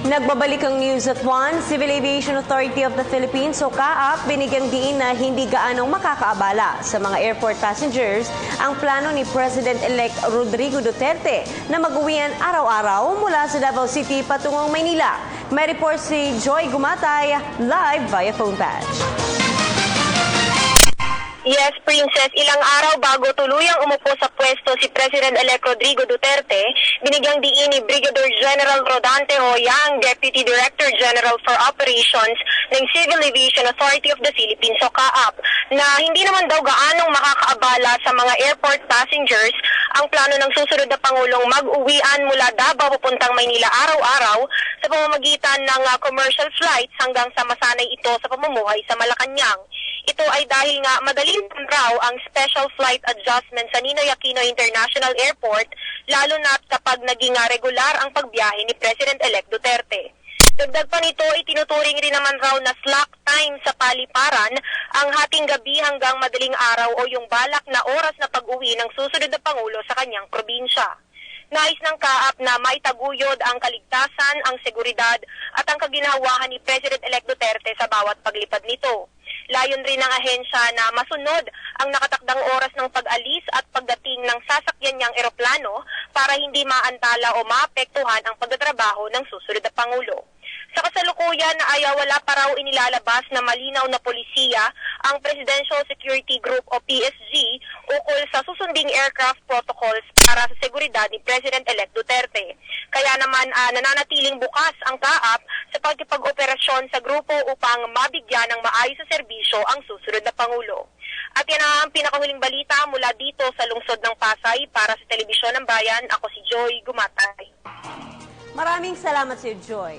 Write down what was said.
Nagbabalik ang News at 1. Civil Aviation Authority of the Philippines o CAAP binigyang diin na hindi gaanong makakaabala sa mga airport passengers ang plano ni President-elect Rodrigo Duterte na mag-uwian araw-araw mula sa Davao City patungong Maynila. May report si Joy Gumatay live via phone patch. Yes, Princess. Ilang araw bago tuluyang umupo sa pwesto si President-elect Rodrigo Duterte, binigyang diin ni Brigadier General Rodante Hoyang, Deputy Director General for Operations ng Civil Aviation Authority of the Philippines o CAAP, na hindi naman daw gaanong makakaabala sa mga airport passengers ang plano ng susunod na Pangulong mag-uwian mula Davao papuntang Maynila araw-araw sa pamamagitan ng commercial flights hanggang sa masanay ito sa pamumuhay sa Malacanang. Ito ay dahil nga madaling raw ang special flight adjustment sa Ninoy Aquino International Airport, lalo na kapag naging regular ang pagbiyahe ni President-elect Duterte. Dagdag pa nito, itinuturing rin naman raw na slack time sa paliparan ang hating gabi hanggang madaling araw o yung balak na oras na pag-uwi ng susunod na Pangulo sa kanyang probinsya. Nais ng CAAP na maitaguyod ang kaligtasan, ang seguridad at ang kaginhawahan ni President-elect Duterte sa bawat paglipad nito. Layon rin ng ahensya na masunod ang nakatakdang oras ng pag-alis at pagdating ng sasakyan niyang eroplano para hindi maantala o maapektuhan ang pagtatrabaho ng susunod na Pangulo. Sa kasalukuyan ay wala pa raw inilalabas na malinaw na polisiya ang Presidential Security Group o PSG ukol sa susunding aircraft protocols para sa seguridad ni President-elect Duterte. Kaya naman nananatiling bukas ang CAAP sa pagkipag-operasyon sa grupo upang mabigyan ng maayos sa serbisyo ang susunod na Pangulo. At yan ang pinakahuling balita mula dito sa lungsod ng Pasay. Para sa Telebisyon ng Bayan, ako si Joy Gumatay. Maraming salamat si Joy.